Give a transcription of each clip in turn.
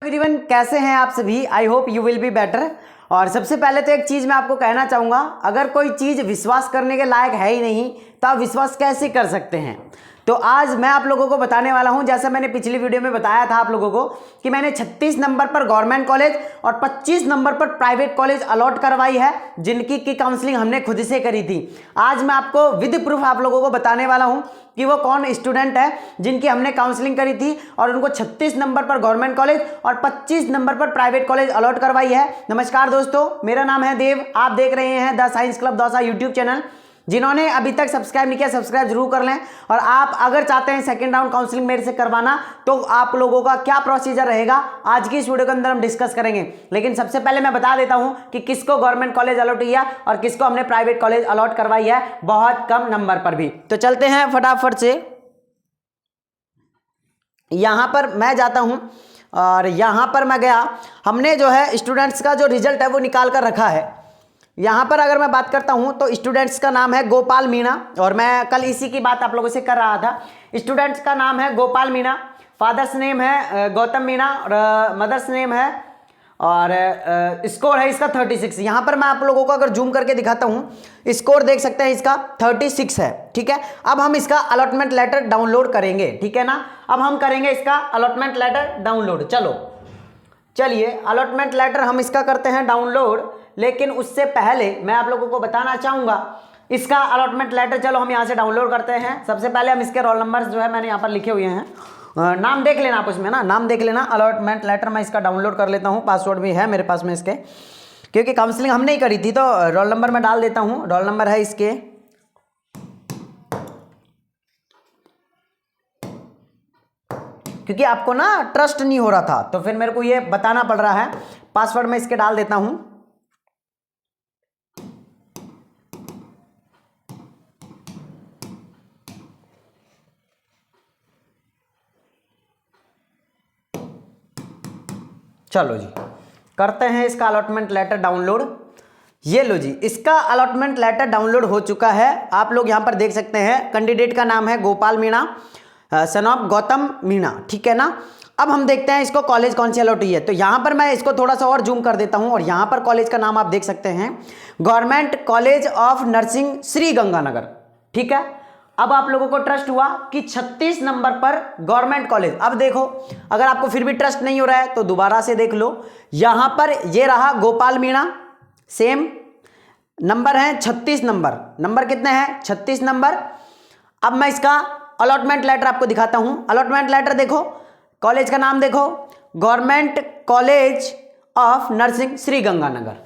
Everyone, कैसे हैं आप सभी। I hope you will be better. और सबसे पहले तो एक चीज़ मैं आपको कहना चाहूँगा, अगर कोई चीज़ विश्वास करने के लायक है ही नहीं तो आप विश्वास कैसे कर सकते हैं। तो आज मैं आप लोगों को बताने वाला हूं, जैसा मैंने पिछली वीडियो में बताया था आप लोगों को कि मैंने 36 नंबर पर गवर्नमेंट कॉलेज और 25 नंबर पर प्राइवेट कॉलेज अलॉट करवाई है, जिनकी की काउंसलिंग हमने खुद से करी थी। आज मैं आपको विद प्रूफ आप लोगों को बताने वाला हूं कि वो कौन स्टूडेंट है जिनकी हमने काउंसलिंग करी थी और उनको 36 नंबर पर गवर्नमेंट कॉलेज और 25 नंबर पर प्राइवेट कॉलेज अलॉट करवाई है। नमस्कार दोस्तों, मेरा नाम है देव, आप देख रहे हैं the science club Dausa YouTube channel. जिन्होंने अभी तक सब्सक्राइब नहीं किया, सब्सक्राइब जरूर कर लें। और आप अगर चाहते हैं सेकंड राउंड काउंसलिंग मेरे से करवाना, तो आप लोगों का क्या प्रोसीजर रहेगा आज की इस वीडियो के अंदर हम डिस्कस करेंगे। लेकिन सबसे पहले मैं बता देता हूं कि किसको गवर्नमेंट कॉलेज अलॉट किया और किसको हमने प्राइवेट कॉलेज अलॉट करवाई है, बहुत कम नंबर पर भी। तो चलते हैं फटाफट से। यहां पर मैं जाता हूं और यहां पर मैं गया, हमने जो है स्टूडेंट्स का जो रिजल्ट है वो निकाल कर रखा है। यहाँ पर अगर मैं बात करता हूँ तो स्टूडेंट्स का नाम है गोपाल मीणा, और मैं कल इसी की बात आप लोगों से कर रहा था। स्टूडेंट्स का नाम है गोपाल मीणा, फादर्स नेम है गौतम मीणा और मदर्स नेम है, और स्कोर है इसका 36। यहाँ पर मैं आप लोगों को अगर जूम करके दिखाता हूँ, स्कोर देख सकते हैं इसका 36 है। ठीक है, अब हम इसका अलॉटमेंट लेटर डाउनलोड करेंगे। ठीक है ना, अब हम करेंगे इसका अलॉटमेंट लेटर डाउनलोड। चलिए अलॉटमेंट लेटर हम इसका करते हैं डाउनलोड। लेकिन उससे पहले मैं आप लोगों को बताना चाहूंगा इसका अलॉटमेंट लेटर। चलो हम यहाँ से डाउनलोड करते हैं। सबसे पहले हम इसके रोल नंबर्स जो है मैंने यहाँ पर लिखे हुए हैं, नाम देख लेना आप उसमें ना, नाम देख लेना। अलॉटमेंट लेटर मैं इसका डाउनलोड कर लेता हूँ, पासवर्ड भी है मेरे पास में इसके, क्योंकि काउंसलिंग हमने ही करी थी। तो रोल नंबर मैं डाल देता हूँ। रोल नंबर है इसके क्योंकि आपको ना ट्रस्ट नहीं हो रहा था तो फिर मेरे को ये बताना पड़ रहा है। पासवर्ड मैं इसके डाल देता हूं। चलो जी, करते हैं इसका अलॉटमेंट लेटर डाउनलोड। ये लो जी, इसका अलॉटमेंट लेटर डाउनलोड हो चुका है। आप लोग यहां पर देख सकते हैं, कैंडिडेट का नाम है गोपाल मीणा, सन ऑफ गौतम मीणा। ठीक है ना, अब हम देखते हैं इसको कॉलेज कौन सी अलॉट हुई है। तो यहां पर मैं इसको थोड़ा सा और जूम कर देता हूं और यहां पर कॉलेज का नाम आप देख सकते हैं, government college of nursing Shri Ganganagar. ठीक है, अब आप लोगों को ट्रस्ट हुआ कि 36 नंबर पर गवर्नमेंट कॉलेज। अब देखो, अगर आपको फिर भी ट्रस्ट नहीं हो रहा है तो दोबारा से देख लो। यहां पर ये रहा गोपाल मीणा, सेम नंबर है 36 नंबर। नंबर कितने हैं? 36 नंबर। अब मैं इसका अलॉटमेंट लेटर आपको दिखाता हूं। अलॉटमेंट लेटर देखो, कॉलेज का नाम देखो, government college of nursing Shri Ganganagar.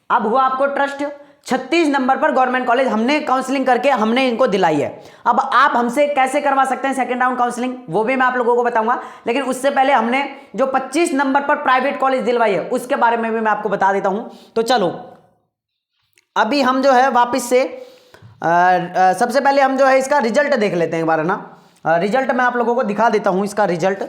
अब हुआ आपको ट्रस्ट, 36 नंबर पर गवर्नमेंट कॉलेज हमने काउंसलिंग करके हमने इनको दिलाई है। अब आप हमसे कैसे करवा सकते हैं सेकंड राउंड काउंसलिंग, वो भी मैं आप लोगों को बताऊंगा। लेकिन उससे पहले हमने जो 25 नंबर पर प्राइवेट कॉलेज दिलवाई है उसके बारे में भी मैं आपको बता देता हूं। तो चलो अभी हम जो है वापस से सबसे पहले हम जो है इसका रिजल्ट देख लेते हैं एक बार ना। रिजल्ट मैं आप लोगों को दिखा देता हूं इसका रिजल्ट।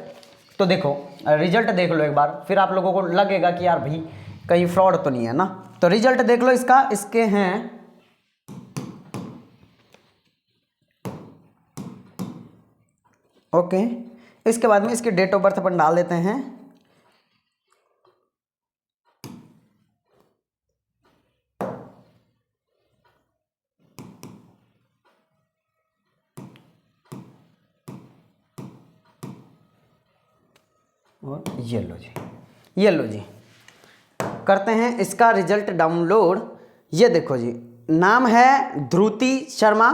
तो देखो रिजल्ट देख लो एक बार, फिर आप लोगों को लगेगा कि यार भाई कहीं फ्रॉड तो नहीं है ना। तो रिजल्ट देख लो इसका, इसके हैं ओके। इसके बाद में इसकी डेट ऑफ बर्थ अपन डाल देते हैं। और ये लो जी, ये लो जी, करते हैं इसका रिजल्ट डाउनलोड। ये देखो जी, नाम है ध्रुति शर्मा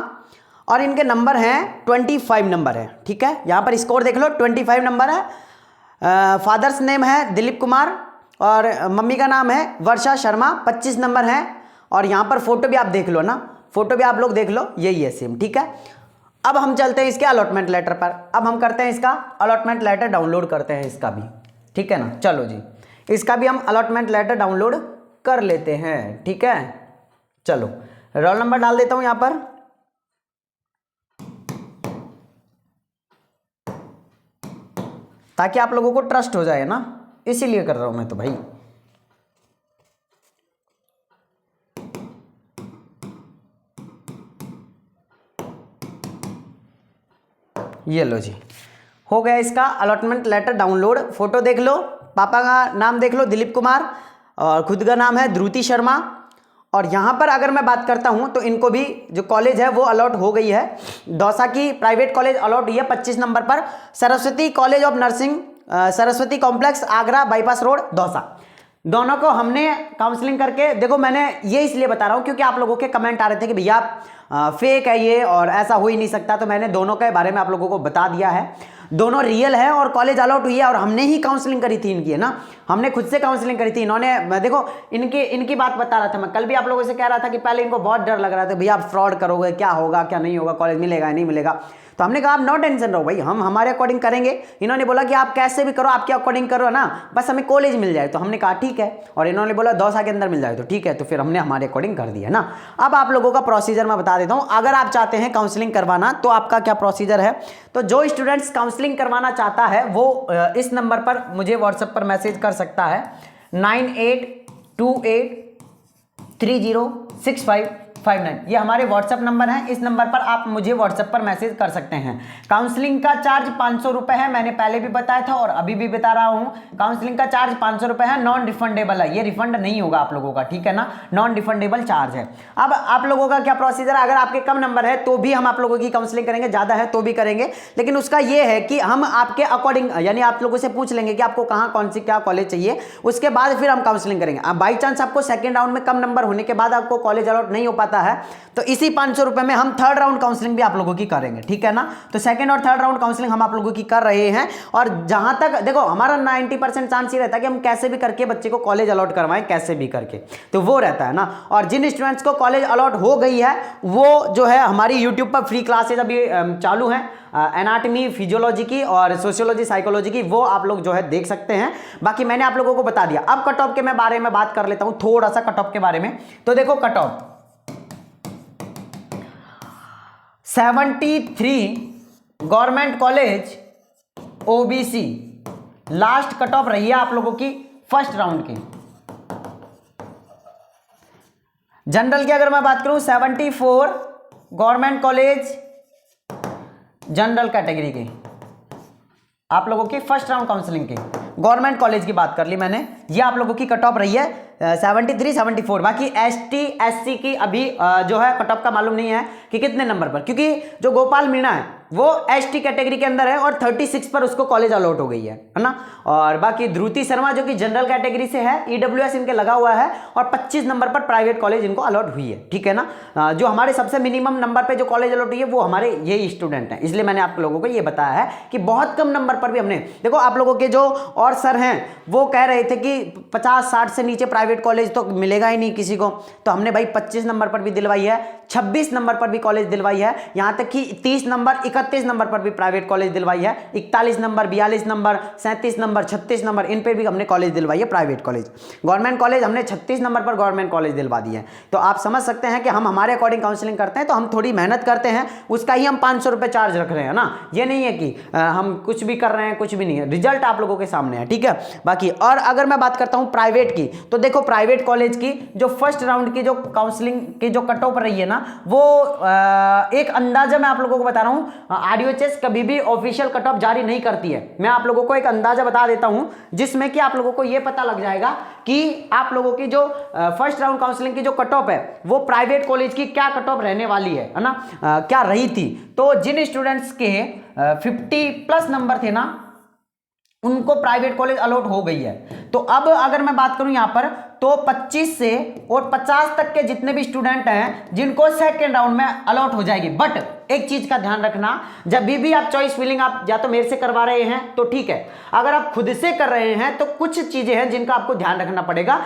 और इनके नंबर हैं 25 नंबर है। ठीक है, यहाँ पर स्कोर देख लो 25 नंबर है। फादर्स नेम है दिलीप कुमार और मम्मी का नाम है वर्षा शर्मा, 25 नंबर है। और यहाँ पर फोटो भी आप देख लो ना, फोटो भी आप लोग देख लो, यही है सेम। ठीक है, अब हम चलते हैं इसके अलॉटमेंट लेटर पर। अब हम करते हैं इसका अलॉटमेंट लेटर डाउनलोड करते हैं इसका भी। ठीक है ना, चलो जी, इसका भी हम अलॉटमेंट लेटर डाउनलोड कर लेते हैं। ठीक है, चलो रोल नंबर डाल देता हूं यहां पर। ताकि आप लोगों को ट्रस्ट हो जाए ना, इसीलिए कर रहा हूं मैं तो भाई। ये लो जी, हो गया इसका अलॉटमेंट लेटर डाउनलोड। फोटो देख लो, पापा का नाम देख लो दिलीप कुमार, और खुद का नाम है ध्रुति शर्मा। और यहाँ पर अगर मैं बात करता हूँ तो इनको भी जो कॉलेज है वो अलॉट हो गई है। दौसा की प्राइवेट कॉलेज अलॉट हुई है 25 नंबर पर, Saraswati college of nursing, Saraswati complex, Agra bypass road, Dausa. दोनों को हमने काउंसलिंग करके, देखो मैंने ये इसलिए बता रहा हूँ क्योंकि आप लोगों के कमेंट आ रहे थे कि भैया फेक है ये और ऐसा हो ही नहीं सकता, तो मैंने दोनों के बारे में आप लोगों को बता दिया है। दोनों रियल है और कॉलेज अलॉट हुई है, और हमने ही काउंसलिंग करी थी इनकी, है ना, हमने खुद से काउंसलिंग करी थी। इन्होंने, देखो इनकी बात बता रहा था मैं, कल भी आप लोगों से कह रहा था कि पहले इनको बहुत डर लग रहा था, भैया आप फ्रॉड करोगे, क्या होगा क्या नहीं होगा, कॉलेज मिलेगा नहीं मिलेगा। तो हमने कहा आप नो टेंशन रहो भाई, हम हमारे अकॉर्डिंग करेंगे। इन्होंने बोला कि आप कैसे भी करो, आपके अकॉर्डिंग करो ना, बस हमें कॉलेज मिल जाए। तो हमने कहा ठीक है, और इन्होंने बोला दौसा के अंदर मिल जाए, तो ठीक है, तो फिर हमने हमारे अकॉर्डिंग कर दिया ना। अब आप लोगों का प्रोसीजर मैं बता देता हूँ। अगर आप चाहते हैं काउंसलिंग करवाना तो आपका क्या प्रोसीजर है। तो जो स्टूडेंट्स काउंसलिंग करवाना चाहता है वो इस नंबर पर मुझे व्हाट्सएप पर मैसेज कर सकता है 9828306559। ये हमारे व्हाट्सएप नंबर है, इस नंबर पर आप मुझे व्हाट्सएप पर मैसेज कर सकते हैं। काउंसलिंग का चार्ज 500 रुपये है, मैंने पहले भी बताया था और अभी भी बता रहा हूँ। काउंसलिंग का चार्ज 500 रुपये है, नॉन रिफंडेबल है, ये रिफंड नहीं होगा आप लोगों का, ठीक है ना, नॉन रिफंडेबल चार्ज है। अब आप लोगों का क्या प्रोसीजर है, अगर आपके कम नंबर है तो भी हम आप लोगों की काउंसलिंग करेंगे, ज़्यादा है तो भी करेंगे, लेकिन उसका ये है कि हम आपके अकॉर्डिंग, यानी आप लोगों से पूछ लेंगे कि आपको कहाँ कौन सी क्या कॉलेज चाहिए, उसके बाद फिर हम काउंसलिंग करेंगे। अब बाई चांस आपको सेकेंड राउंड में कम नंबर होने के बाद आपको कॉलेज अलॉट नहीं हो पाता है, तो इसी 500 रुपये में हम थर्ड राउंड काउंसलिंग भी आप लोगों की करेंगे, ठीक है ना। तो सेकंड और थर्ड राउंड काउंसलिंग हम आप लोगों की कर रहे हैं, और जहां तक देखो हमारा 90% चांस ही रहता है कि हम कैसे भी करके बच्चे को कॉलेज अलॉट करवाएं, कैसे भी करके, तो वो रहता है ना। और जिन स्टूडेंट्स को कॉलेज अलॉट हो गई है वो जो है हमारी यूट्यूब पर फ्री क्लासेज अभी चालू हैं, एनाटमी, फिजियोलॉजी की और सोशियोलॉजी, साइकोलॉजी की, वो आप लोग जो है देख सकते हैं। बाकी मैंने आप लोगों को बता दिया। अब कट ऑफ के मैं बारे में बात कर लेता हूं, थोड़ा सा कट ऑफ के बारे में। तो देखो cut off 73 government college OBC last cut off रही है आप लोगों की फर्स्ट राउंड की। जनरल की अगर मैं बात करूं 74 गवर्नमेंट कॉलेज जनरल कैटेगरी की आप लोगों की फर्स्ट राउंड काउंसलिंग की, गवर्नमेंट कॉलेज की बात कर ली मैंने, ये आप लोगों की कट ऑफ रही है 73 74। बाकी एसटी एससी की अभी जो है कट ऑफ का मालूम नहीं है कि कितने नंबर पर, क्योंकि जो गोपाल मीणा है वो एसटी कैटेगरी के अंदर है और 36 पर उसको कॉलेज अलॉट हो गई है ना। और बाकी ध्रुति शर्मा जो कि जनरल कैटेगरी से है, ईडब्ल्यूएस इनके लगा हुआ है और 25 नंबर पर प्राइवेट कॉलेज इनको अलॉट हुई है, ठीक है ना। जो हमारे सबसे मिनिमम नंबर पे जो कॉलेज अलॉट हुई है वो हमारे ये स्टूडेंट हैं, इसलिए मैंने आप लोगों को ये बताया है कि बहुत कम नंबर पर भी हमने, देखो आप लोगों के जो और सर हैं वो कह रहे थे कि 50-60 से नीचे प्राइवेट कॉलेज तो मिलेगा ही नहीं किसी को, तो हमने भाई 25 नंबर पर भी दिलवाई है, 26 नंबर पर भी कॉलेज दिलवाई है, यहां तक कि 30 नंबर 31 नंबर पर भी प्राइवेट कॉलेज दिलवाई है, 41 number 42 number 37 number 36 number in पे भी हमने कॉलेज दिलवाई है प्राइवेट कॉलेज। गवर्नमेंट कॉलेज हमने 36 नंबर पर गवर्नमेंट कॉलेज दिलवा दी है। तो आप समझ सकते हैं कि हम हमारे अकॉर्डिंग काउंसलिंग करते हैं तो हम थोड़ी मेहनत करते हैं, उसका ही हम 500 रुपये चार्ज रख रहे हैं ना, ये नहीं है कि हम कुछ भी कर रहे हैं, कुछ भी नहीं है, रिजल्ट आप लोगों के सामने है, ठीक है। बाकी और अगर मैं बात करता हूं प्राइवेट की, तो देखो प्राइवेट कॉलेज की जो फर्स्ट राउंड की जो काउंसलिंग की जो कट ऑफ रही है ना, वो एक अंदाजा मैं आप लोगों को बता रहा हूं, आरडीओएचएस कभी भी ऑफिशियल कट ऑफ जारी नहीं करती है। मैं आप लोगों को एक अंदाजा बता देता हूं जिसमें कि आप लोगों को यह पता लग जाएगा कि आप लोगों की जो फर्स्ट राउंड काउंसलिंग की जो कट ऑफ है वो प्राइवेट कॉलेज की क्या कट ऑफ रहने वाली है ना, क्या रही थी। तो जिन स्टूडेंट्स के 50+ नंबर थे ना उनको प्राइवेट कॉलेज अलॉट हो गई है। तो अब अगर मैं बात करूं यहां पर तो 25 से और 50 तक के जितने भी स्टूडेंट हैं जिनको सेकेंड राउंड में अलॉट हो जाएगी। बट एक चीज का ध्यान रखना, जब भी आप चॉइस फिलिंग आप या तो मेरे से करवा रहे हैं तो ठीक है, अगर आप खुद से कर रहे हैं तो कुछ चीजें हैं जिनका आपको ध्यान रखना पड़ेगा।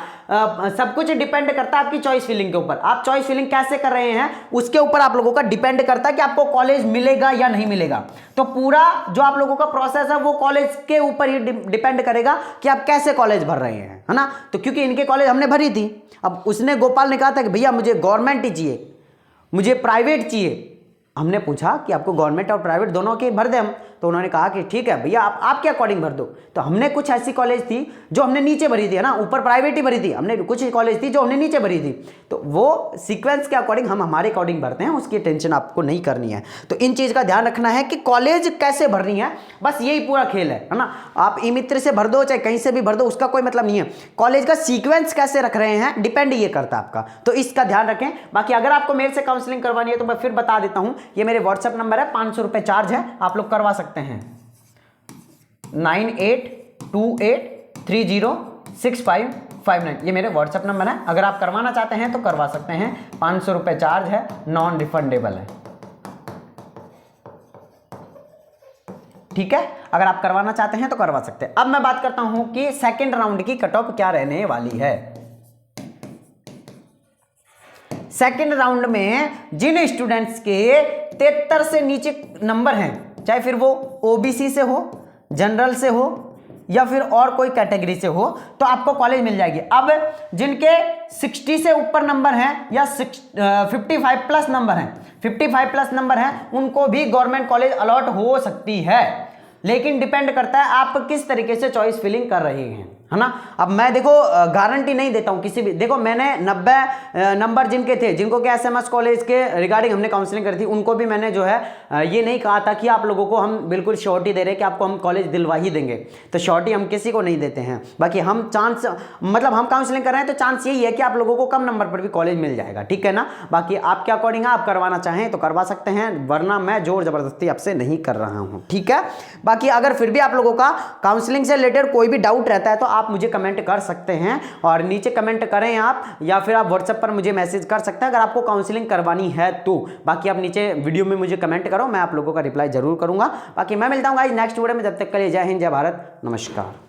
सब कुछ डिपेंड करता है आपकी चॉइस फिलिंग के ऊपर, आप चॉइस फिलिंग कैसे कर रहे हैं उसके ऊपर आप लोगों का डिपेंड करता है कि आपको कॉलेज मिलेगा या नहीं मिलेगा। तो पूरा जो आप लोगों का प्रोसेस है वो कॉलेज के ऊपर ही डिपेंड करेगा कि आप कैसे कॉलेज भर रहे हैं, है ना। तो क्योंकि इनके कॉलेज हमने भरी थी, अब उसने गोपाल ने कहा था कि भैया मुझे गवर्नमेंट ही चाहिए, मुझे प्राइवेट चाहिए। हमने पूछा कि आपको गवर्नमेंट और प्राइवेट दोनों के भर दें हम, तो उन्होंने कहा कि ठीक है भैया आप आपके अकॉर्डिंग भर दो। तो हमने कुछ ऐसी कॉलेज थी जो हमने नीचे भरी थी, है ना, ऊपर प्राइवेट ही भरी थी, हमने कुछ कॉलेज थी जो हमने नीचे भरी थी। तो वो सीक्वेंस के अकॉर्डिंग हम हमारे अकॉर्डिंग भरते हैं, उसकी टेंशन आपको नहीं करनी है। तो इन चीज़ का ध्यान रखना है कि कॉलेज कैसे भरनी है, बस यही पूरा खेल है ना। आप ई मित्र से भर दो चाहे कहीं से भी भर दो, उसका कोई मतलब नहीं है। कॉलेज का सीक्वेंस कैसे रख रहे हैं डिपेंड ये करता है आपका, तो इसका ध्यान रखें। बाकी अगर आपको मेरे से काउंसलिंग करवानी है तो मैं फिर बता देता हूं, ये मेरे व्हाट्सएप नंबर है, 500 रुपये चार्ज है, आप लोग करवा सकते हैं। 9828306559 ये मेरे व्हाट्सएप नंबर है। अगर आप करवाना चाहते हैं तो करवा सकते हैं, 500 रुपये चार्ज है, नॉन रिफंडेबल है, ठीक है। अगर आप करवाना चाहते हैं तो करवा सकते हैं। अब मैं बात करता हूं कि सेकंड राउंड की कट ऑफ क्या रहने वाली है। सेकंड राउंड में जिन स्टूडेंट्स के 73 से नीचे नंबर हैं, चाहे फिर वो ओबीसी से हो, जनरल से हो या फिर और कोई कैटेगरी से हो, तो आपको कॉलेज मिल जाएगी। अब जिनके 60 से ऊपर नंबर हैं या 55 प्लस नंबर हैं, 55 प्लस नंबर हैं, उनको भी गवर्नमेंट कॉलेज अलॉट हो सकती है, लेकिन डिपेंड करता है आप किस तरीके से चॉइस फिलिंग कर रहे हैं, है ना। अब मैं देखो गारंटी नहीं देता हूं किसी भी, देखो मैंने 90 नंबर जिनके थे, जिनको के एसएमएस कॉलेज के रिगार्डिंग हमने काउंसलिंग करी थी, उनको भी मैंने जो है ये नहीं कहा था कि आप लोगों को हम बिल्कुल श्योरिटी दे रहे हैं कि आपको हम कॉलेज दिलवा ही देंगे। तो श्योरिटी हम किसी को नहीं देते हैं, बाकी हम चांस, मतलब हम काउंसलिंग कर रहे हैं तो चांस यही है कि आप लोगों को कम नंबर पर भी कॉलेज मिल जाएगा, ठीक है ना। बाकी आपके अकॉर्डिंग आप करवाना चाहें तो करवा सकते हैं, वरना मैं जोर जबरदस्ती आपसे नहीं कर रहा हूँ, ठीक है। बाकी अगर फिर भी आप लोगों का काउंसलिंग से रिलेटेड कोई भी डाउट रहता है तो आप मुझे कमेंट कर सकते हैं, और नीचे कमेंट करें आप, या फिर आप व्हाट्सएप पर मुझे मैसेज कर सकते हैं अगर आपको काउंसलिंग करवानी है तो। बाकी आप नीचे वीडियो में मुझे कमेंट करो, मैं आप लोगों का रिप्लाई जरूर करूंगा। बाकी मैं मिलता हूं गाइस नेक्स्ट वीडियो में, जब तक के लिए जय हिंद, जय भारत, नमस्कार।